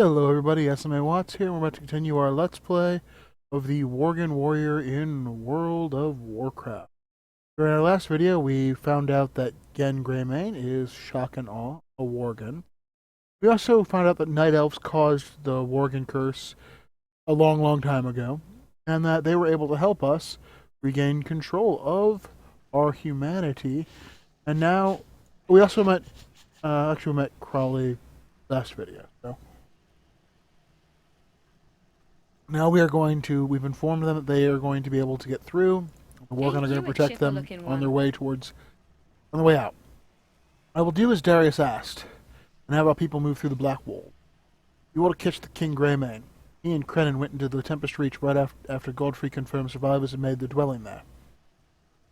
Hello everybody, SMA Watts here. We're about to continue our Let's Play of the Worgen Warrior in World of Warcraft. During our last video, we found out that Gen Greymane is shock and awe, a Worgen. We also found out that Night Elves caused the Worgen curse a long time ago, and that they were able to help us regain control of our humanity. And now, we also met, we met Crawley last video, so... Now we've informed them that they are going to be able to get through. We're going to protect them on their way out. I will do as Darius asked, and have our people move through the Black Wall. You ought to catch the King Greymane. He and Krenin went into the Tempest Reach right after Godfrey confirmed survivors had made their dwelling there.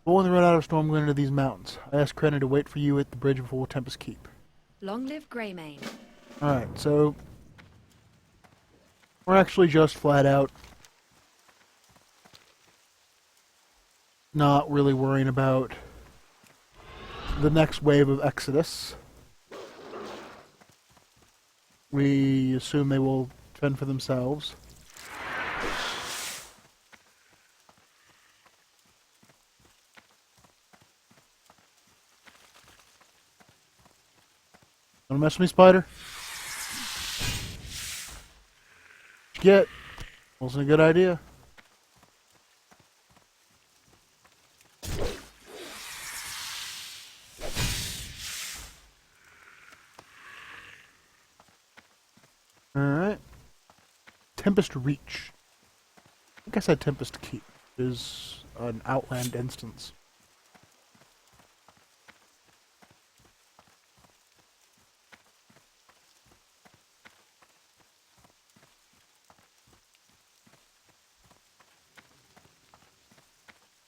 Before they run out of Stormwind into these mountains, I asked Krenin to wait for you at the bridge before Tempest Keep. Long live Greymane. Alright, so... we're actually just flat out not really worrying about the next wave of Exodus. We assume they will fend for themselves. Don't mess with me, Spider. Get. Wasn't a good idea. Alright. Tempest Reach. I think I said Tempest Keep. Is an Outland instance.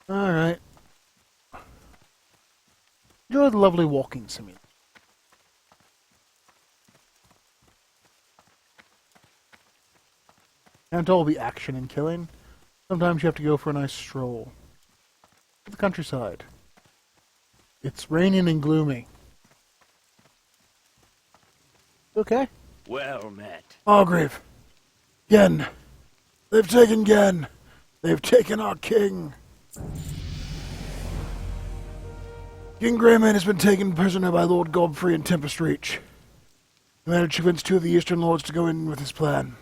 Alright. Enjoy the lovely walking simulator. Can't all be action and killing. Sometimes you have to go for a nice stroll. To the countryside. It's raining and gloomy. Okay? Well met. Margrave. Gen. They've taken Gen. They've taken our king. King Greymane has been taken prisoner by Lord Godfrey in Tempest Reach. He managed to convince two of the Eastern Lords to go in with his plan.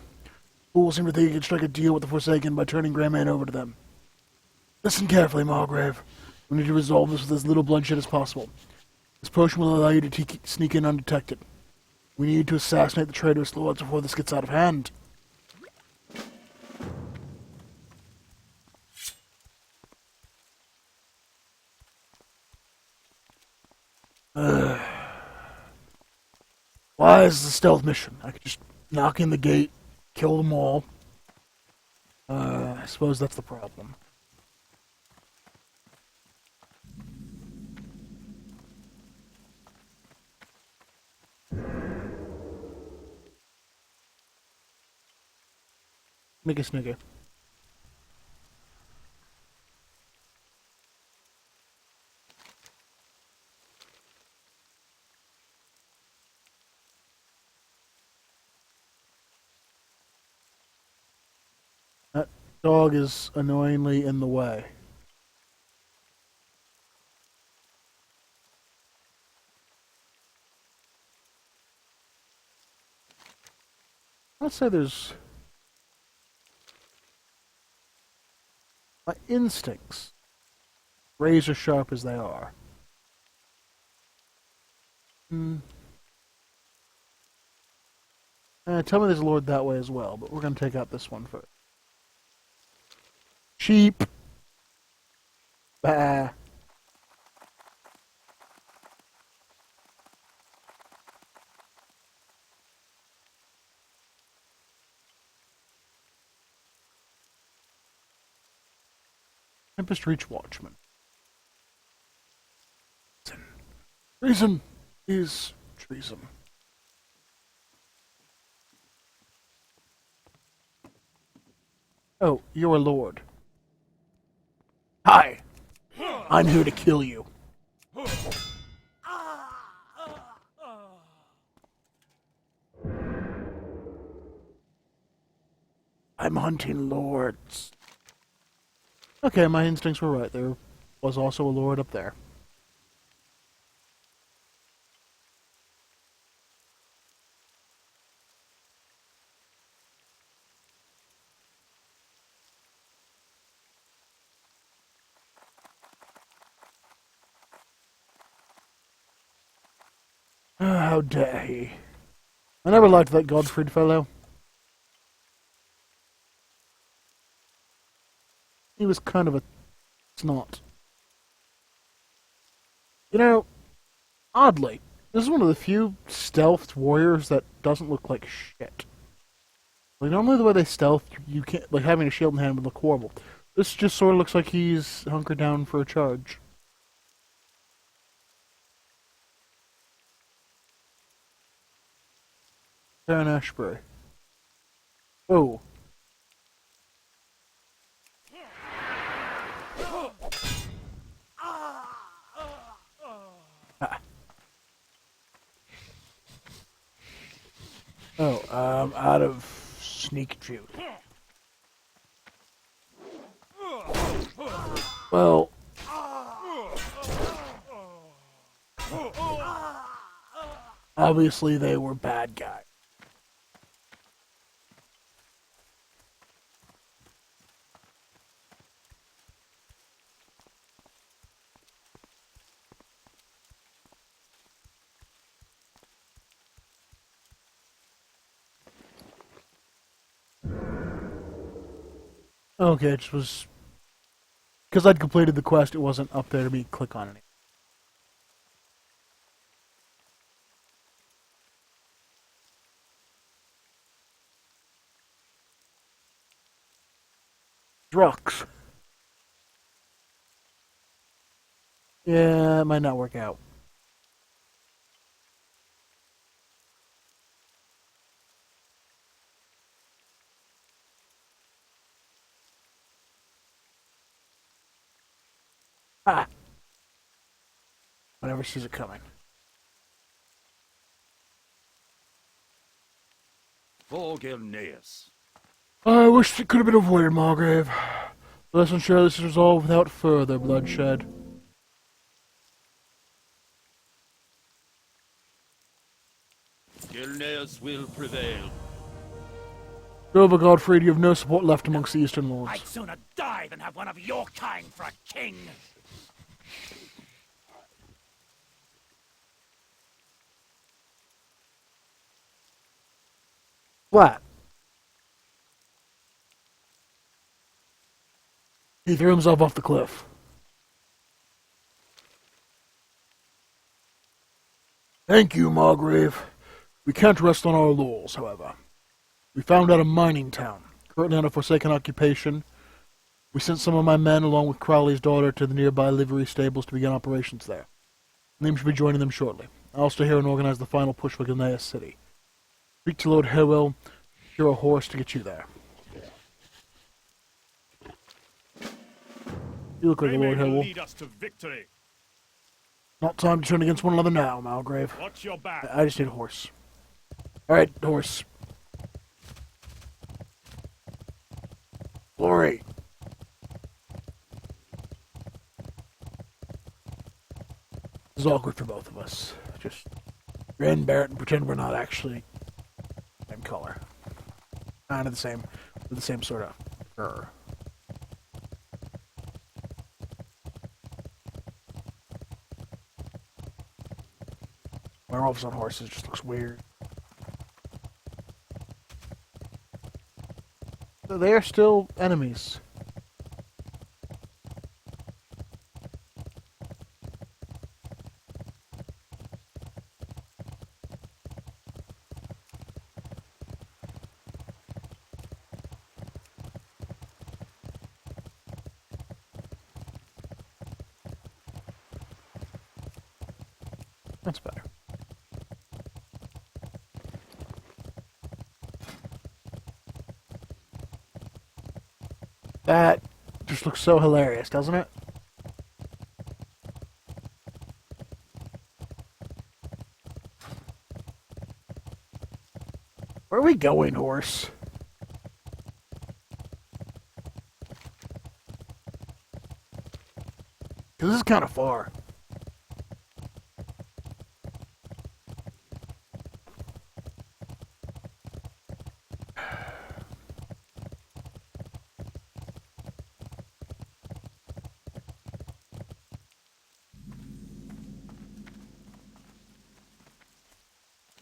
Fools seem to think he can strike a deal with the Forsaken by turning Greymane over to them. Listen carefully, Margrave. We need to resolve this with as little bloodshed as possible. This potion will allow you to sneak in undetected. We need to assassinate the traitorous lords before this gets out of hand. Why is this a stealth mission? I could just knock in the gate, kill them all. I suppose that's the problem. Make a snigger. That dog is annoyingly in the way. Let's say there's... my instincts, razor sharp as they are. Tell me there's a lord that way as well, but we're going to take out this one first. Sheep. Bah. Tempest Reach Watchman. Treason is treason. Oh, you're a lord. Hi. I'm here to kill you. I'm hunting lords. Okay, my instincts were right. There was also a lord up there. How dare he? I never liked that Godfried fellow. He was kind of a snot. You know, oddly, this is one of the few stealthed warriors that doesn't look like shit. Like, normally the way they stealth, you can't, like, having a shield in hand would look horrible. This just sort of looks like he's hunkered down for a charge. Baron Ashbury. Oh. Ah. Oh, out of sneak juice. Well, obviously they were bad guys. Okay, it just was... Because I'd completed the quest, it wasn't up there to me click on it. Drugs. Yeah, it might not work out. Ah! Whenever sees it coming. Worgen. I wish it could have been avoided, Margrave. Let's ensure this is resolved without further bloodshed. Gilneas will prevail. Over Godfried, you have no support left amongst the Eastern Lords. I'd sooner die than have one of your kind for a king. Flat. He threw himself off the cliff. Thank you, Margrave. We can't rest on our laurels, however. We found out a mining town, currently under forsaken occupation. We sent some of my men, along with Crowley's daughter, to the nearby livery stables to begin operations there. Name should be joining them shortly. I'll stay here and organize the final push for Gilneas City. Speak to Lord Harwell, secure a horse to get you there. You look like a Lord Harwell. Lead us to victory. Not time to turn against one another now, Malgrave. Watch your back. I just need a horse. Alright, horse. Glory. This is awkward for both of us. Just grin, bear it, and pretend we're not actually the same color. Kind of the same, with the same sort of fur. Werewolves on horses just looks weird. They are still enemies. That's better. That just looks so hilarious, doesn't it? Where are we going, horse? Because this is kind of far.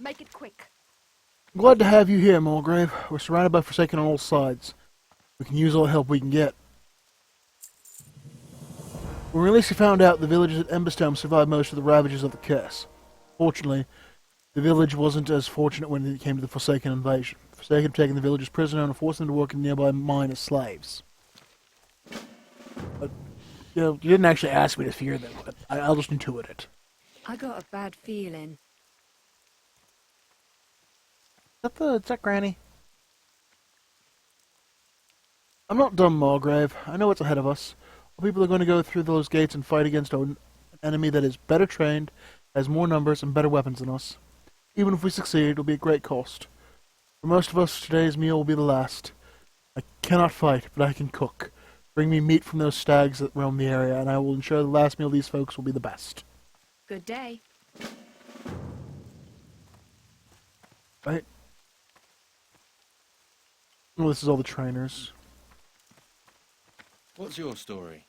Make it quick. I'm glad to have you here, Mulgrave. We're surrounded by Forsaken on all sides. We can use all the help we can get. When we released, we found out the villagers at Emberstone survived most of the ravages of the curse. Fortunately, the village wasn't as fortunate when it came to the Forsaken invasion. The Forsaken taking the villagers prisoner and forced them to work in the nearby mine as slaves. But, you didn't actually ask me to fear them, but I'll just intuit it. I got a bad feeling. Is that Granny? I'm not dumb, Mulgrave. I know what's ahead of us. People are going to go through those gates and fight against an enemy that is better trained, has more numbers, and better weapons than us. Even if we succeed, it will be at great cost. For most of us, today's meal will be the last. I cannot fight, but I can cook. Bring me meat from those stags that roam the area, and I will ensure the last meal of these folks will be the best. Good day. Right? Oh, this is all the trainers. What's your story?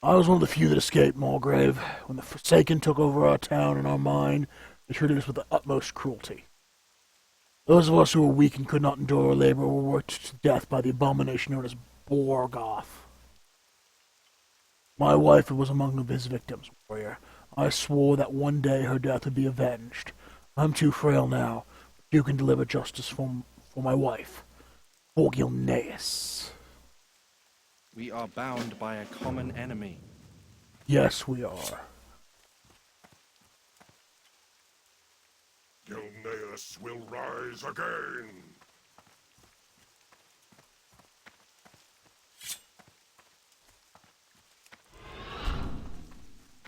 I was one of the few that escaped, Mulgrave. When the Forsaken took over our town and our mine, they treated us with the utmost cruelty. Those of us who were weak and could not endure labor were worked to death by the abomination known as Borgoth. My wife was among his victims, warrior. I swore that one day her death would be avenged. I'm too frail now, but you can deliver justice for my wife, Borgilneus. We are bound by a common enemy. Yes, we are. Gilneas will rise again.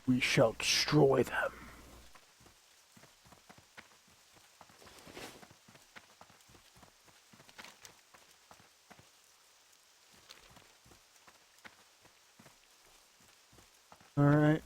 We shall destroy them. All right.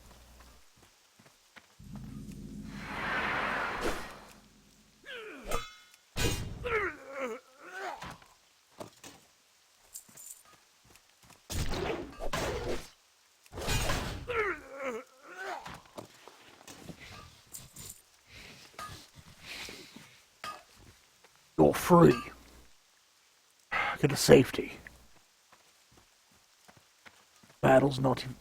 You're free. Get to safety. Battle's not even...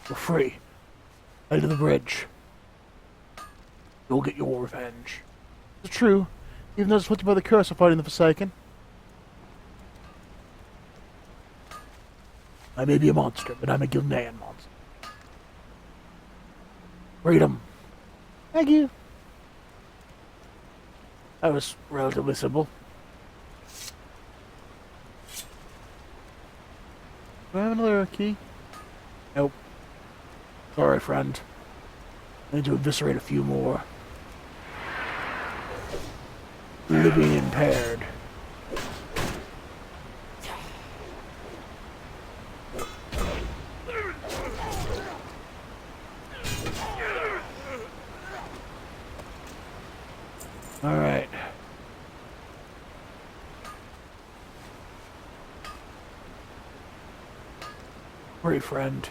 You're free. Head to the bridge. You'll get your revenge. It's true. Even though it's afflicted by the curse of fighting the Forsaken. I may be a monster, but I'm a Gilnean monster. Freedom. Thank you. That was relatively simple. Do I have another key? Nope. Sorry, friend. I need to eviscerate a few more. Living impaired. All right. Free, friend.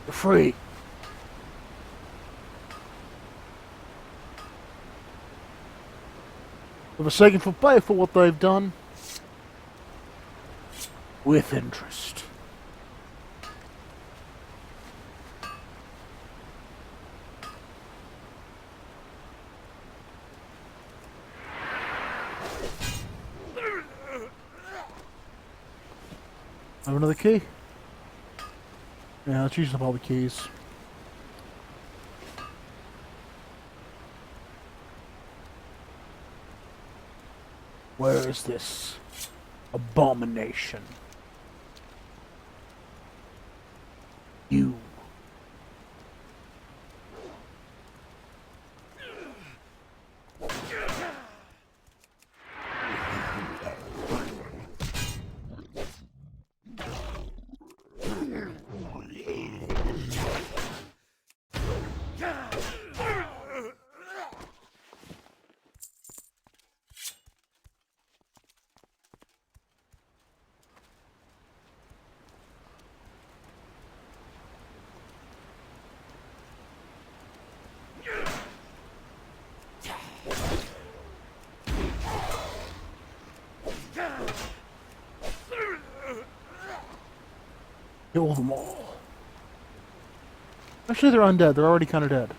You're free. For the second for pay for what they've done. With interest. Have another key? Yeah, let's use up all the keys. Where is this abomination? You. Kill them all. Actually, they're undead. They're already kind of dead.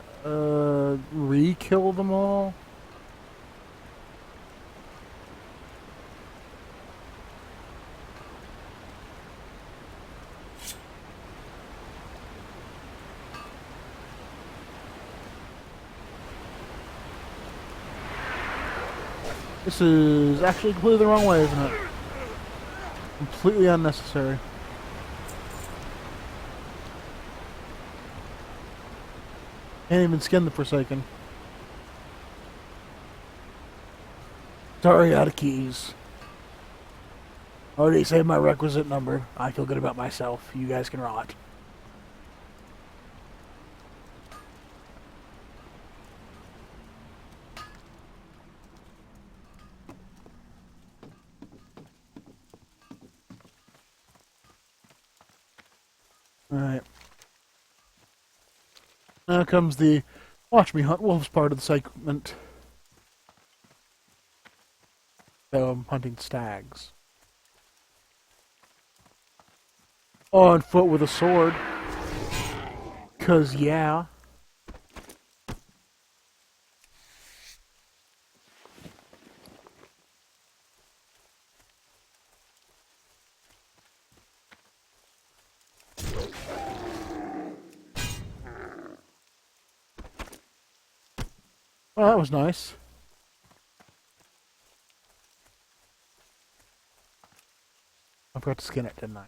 Re-kill them all? This is actually completely the wrong way, isn't it? Completely unnecessary. Can't even skin the Forsaken. Sorry, out of keys. Already saved my requisite number. I feel good about myself. You guys can rot. Alright. Now comes the watch me hunt wolves part of the segment. So I'm hunting stags. On foot with a sword. 'Cause yeah. Well, that was nice. I forgot to skin it, didn't I?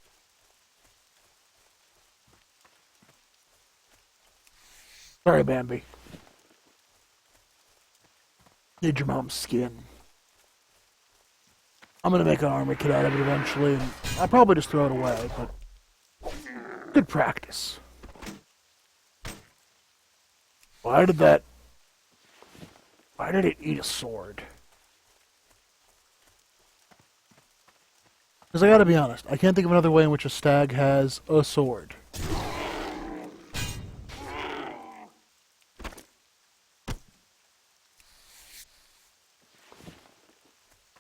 Sorry, Bambi. Need your mom's skin. I'm gonna make an armor kit out of it eventually, and I'll probably just throw it away, but good practice. Why did it eat a sword? Because I gotta be honest, I can't think of another way in which a stag has a sword.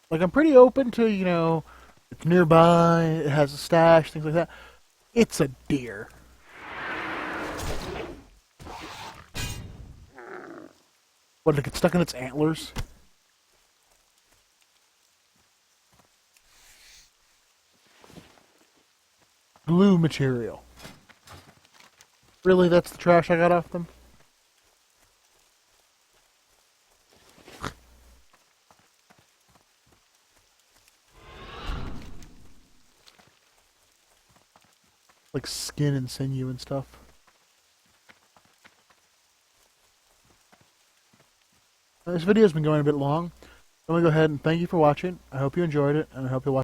Like, I'm pretty open to, you know, it's nearby, it has a stash, things like that. It's a deer. What, it gets stuck in its antlers? Glue material. Really, that's the trash I got off them? Like skin and sinew and stuff. This video's been going a bit long. I'm going to go ahead and thank you for watching. I hope you enjoyed it, and I hope you'll watch